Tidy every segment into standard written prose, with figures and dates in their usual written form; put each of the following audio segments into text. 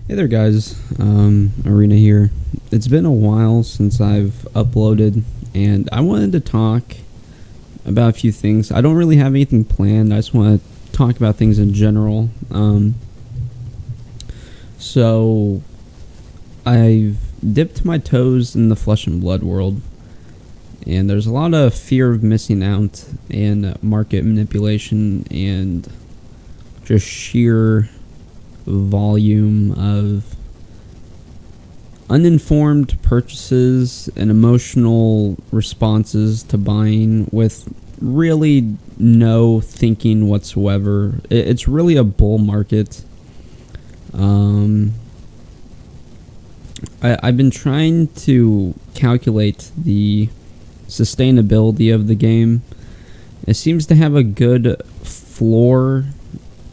Hey there guys, Aurinna here. It's been a while since I've uploaded and I wanted to talk about a few things. I don't really have anything planned, I just want to talk about things in general. So I've dipped my toes in the flesh and blood world, and there's a lot of fear of missing out and market manipulation and just sheer volume of uninformed purchases and emotional responses to buying with really no thinking whatsoever. It's really a bull market. I've been trying to calculate the sustainability of the game. It seems to have a good floor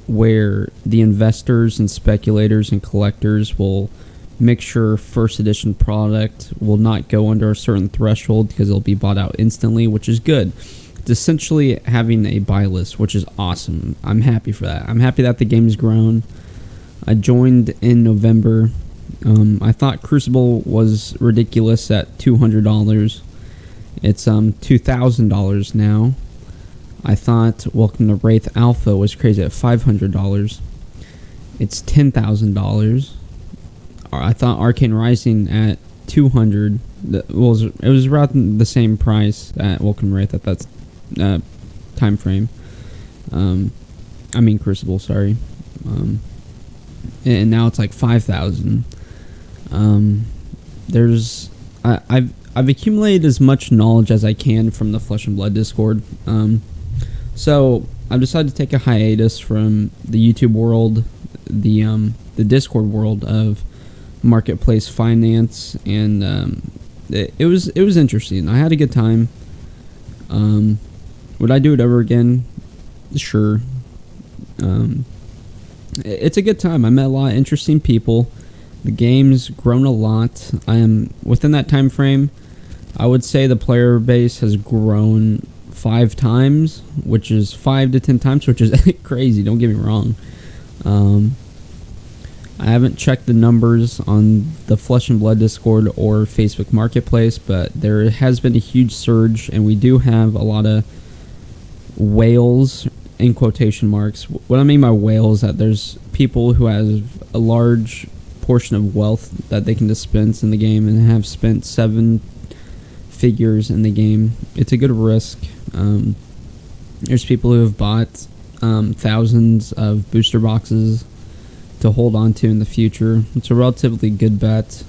where the investors and speculators and collectors will make sure first edition product will not go under a certain threshold because it'll be bought out instantly, which is good. It's essentially having a buy list, which is awesome. I'm happy for that. I'm happy that the game's grown. I joined in November. I thought Crucible was ridiculous at $200. It's $2,000 now. I thought Welcome to Wraith Alpha was crazy at $500. It's $10,000. I thought Arcane Rising at $200. It was around the same price at Welcome to Wraith at that time frame. I mean Crucible, sorry. And now it's like $5,000. I've accumulated as much knowledge as I can from the Flesh and Blood Discord. So I've decided to take a hiatus from the YouTube world, the Discord world of marketplace finance, and it was interesting. I had a good time. Would I do it over again? Sure. It's a good time. I met a lot of interesting people. The game's grown a lot. I am within that time frame. I would say the player base has grown 5 times, which is 5 to 10 times, which is crazy. Don't get me wrong. I haven't checked the numbers on the Flesh and Blood Discord or Facebook Marketplace, but there has been a huge surge, and we do have a lot of whales in quotation marks. What I mean by whales is that there's people who have a large portion of wealth that they can dispense in the game and have spent 7 figures in the game. It's a good risk. There's people who have bought thousands of booster boxes to hold on to in the future. It's a relatively good bet.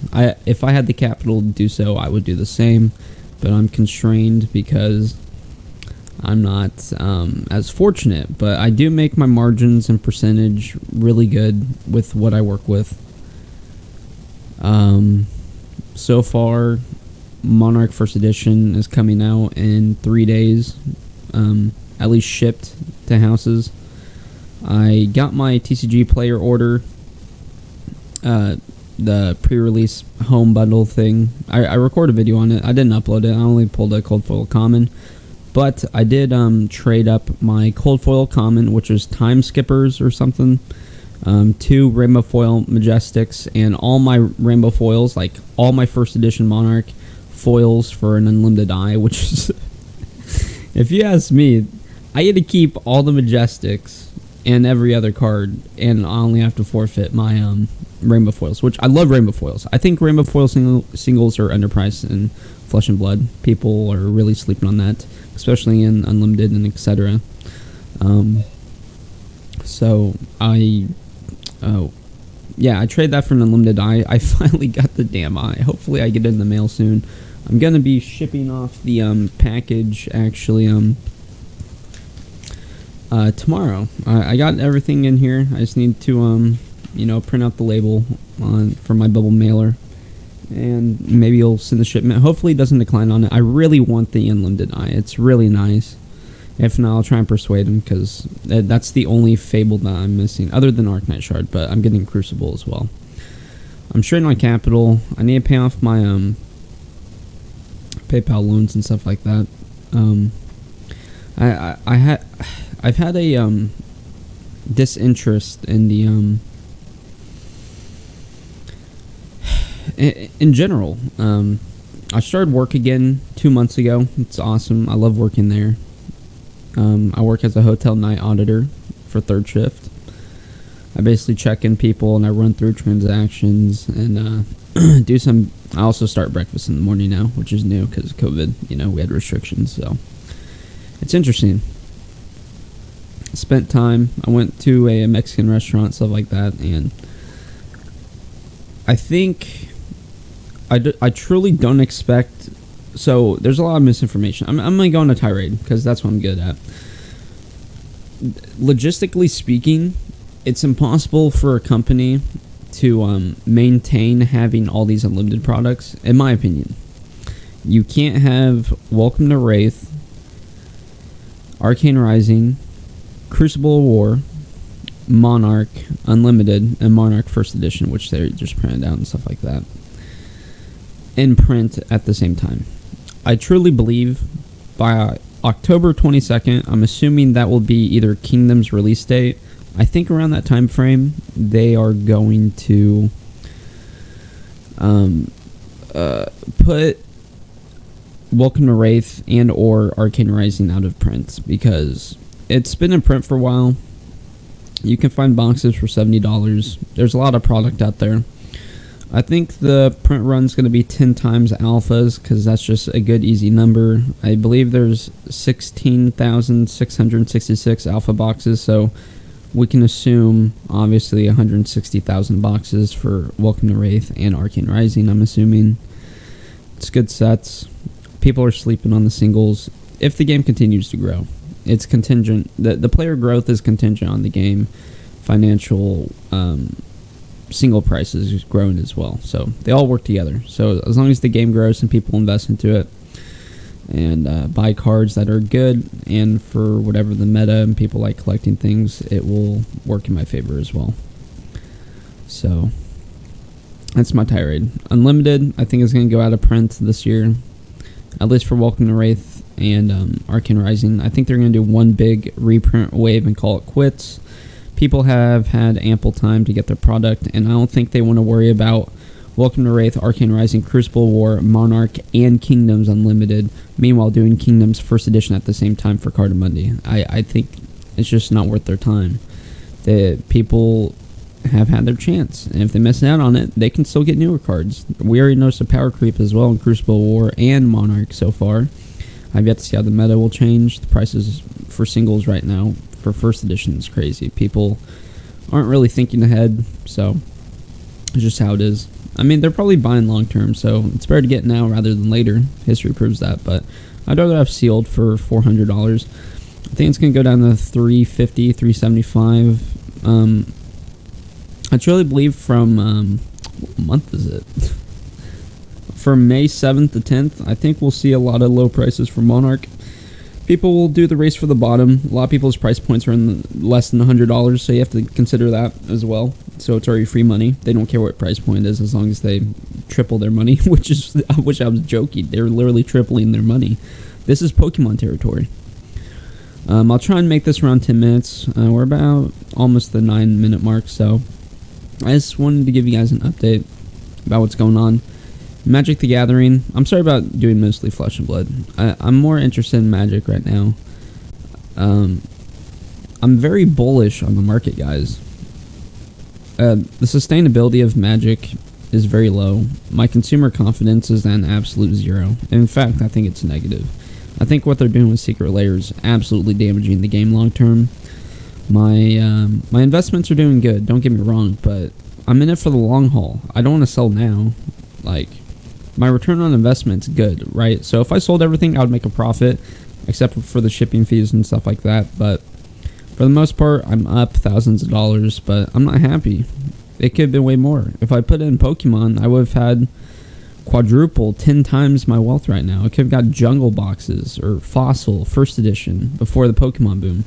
If I had the capital to do so, I would do the same, but I'm constrained because I'm not as fortunate, but I do make my margins and percentage really good with what I work with. So far, Monarch First Edition is coming out in 3 days, at least shipped to houses. I got my TCG player order, the pre-release home bundle thing. I recorded a video on it. I didn't upload it. I only pulled a cold foil common, but I did trade up my cold foil common, which was Time Skippers or something, 2 rainbow foil majestics, and all my rainbow foils, like all my first edition Monarch foils for an unlimited eye, which is, if you ask me, I get to keep all the majestics and every other card, and I only have to forfeit my rainbow foils, which I love rainbow foils. I think rainbow foil singles are underpriced in Flesh and Blood. People are really sleeping on that, especially in unlimited and etc. So I trade that for an unlimited eye. I finally got the damn eye. Hopefully I get it in the mail soon. I'm gonna be shipping off the package actually tomorrow. I got everything in here. I just need to print out the label for my bubble mailer, and maybe you'll send the shipment. Hopefully it doesn't decline on it. I really want the unlimited eye. It's really nice. If not, I'll try and persuade him, because that's the only Fable that I'm missing, other than Arknight Shard, but I'm getting Crucible as well. I'm straightening my capital. I need to pay off my PayPal loans and stuff like that. I've had a disinterest in the in general, I started work again 2 months ago. It's awesome. I love working there. I work as a hotel night auditor for third shift. I basically check in people and I run through transactions and do some. I also start breakfast in the morning now, which is new because of COVID. We had restrictions, so it's interesting. Spent time. I went to a Mexican restaurant, stuff like that, and I think I truly don't expect. So there's a lot of misinformation. I'm gonna go on a tirade because that's what I'm good at. Logistically speaking, it's impossible for a company to maintain having all these unlimited products, in my opinion. You can't have Welcome to Wraith, Arcane Rising, Crucible of War, Monarch Unlimited, and Monarch First Edition, which they just printed out and stuff like that, in print at the same time. I truly believe by October 22nd, I'm assuming that will be either Kingdom's release date. I think around that time frame, they are going to put Welcome to Wraith and or Arcane Rising out of print because it's been in print for a while. You can find boxes for $70. There's a lot of product out there. I think the print run's going to be 10 times alphas because that's just a good, easy number. I believe there's 16,666 alpha boxes, so we can assume, obviously, 160,000 boxes for Welcome to Wraith and Arcane Rising, I'm assuming. It's good sets. People are sleeping on the singles. If the game continues to grow, it's contingent. The player growth is contingent on the game. Financial single prices is growing as well. So they all work together. So as long as the game grows and people invest into it and buy cards that are good and for whatever the meta and people like collecting things, it will work in my favor as well. So that's my tirade. Unlimited, I think, is going to go out of print this year, at least for Welcome to Wraith and Arcane Rising. I think they're going to do one big reprint wave and call it quits. People have had ample time to get their product, and I don't think they want to worry about Welcome to Wraith, Arcane Rising, Crucible War, Monarch, and Kingdoms Unlimited, meanwhile doing Kingdoms First Edition at the same time for Cardamundi. I think it's just not worth their time. The people have had their chance, and if they miss out on it, they can still get newer cards. We already noticed a power creep as well in Crucible War and Monarch so far. I've yet to see how the meta will change. The prices for singles right now for First Edition is crazy. People aren't really thinking ahead, so it's just how it is. I mean, they're probably buying long term, so it's better to get now rather than later. History proves that, but I'd rather have sealed for $400. I think it's going to go down to $350, $375. I truly believe from, what month is it? From May 7th to 10th, I think we'll see a lot of low prices for Monarch. People will do the race for the bottom. A lot of people's price points are in less than $100, so you have to consider that as well. So it's already free money. They don't care what price point is as long as they triple their money, which is, I wish I was joking. They're literally tripling their money. This is Pokemon territory. I'll try and make this around 10 minutes. We're about almost the 9-minute mark, so I just wanted to give you guys an update about what's going on. Magic the Gathering. I'm sorry about doing mostly Flesh and Blood. I'm more interested in Magic right now. I'm very bullish on the market, guys. The sustainability of Magic is very low. My consumer confidence is at an absolute zero. In fact, I think it's negative. I think what they're doing with Secret Lair is absolutely damaging the game long term. My investments are doing good, don't get me wrong, but I'm in it for the long haul. I don't want to sell now. Like, my return on investment's good, right? So if I sold everything, I would make a profit, except for the shipping fees and stuff like that. But for the most part, I'm up thousands of dollars, but I'm not happy. It could have been way more. If I put it in Pokemon, I would have had quadruple, 10 times my wealth right now. I could have got Jungle Boxes or Fossil First Edition before the Pokemon boom,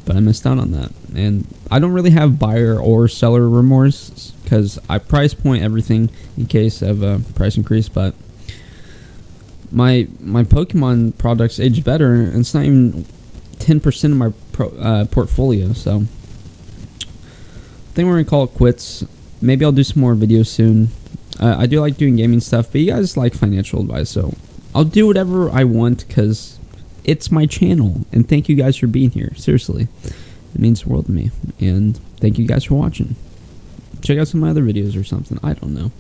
but I missed out on that. And I don't really have buyer or seller remorse because I price point everything in case of a price increase, but my Pokemon products age better, and it's not even 10% of my portfolio, so I think we're going to call it quits. Maybe I'll do some more videos soon. I do like doing gaming stuff, but you guys like financial advice, so I'll do whatever I want because it's my channel. And thank you guys for being here. Seriously, it means the world to me. And thank you guys for watching. Check out some of my other videos or something. I don't know.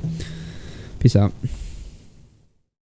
Peace out.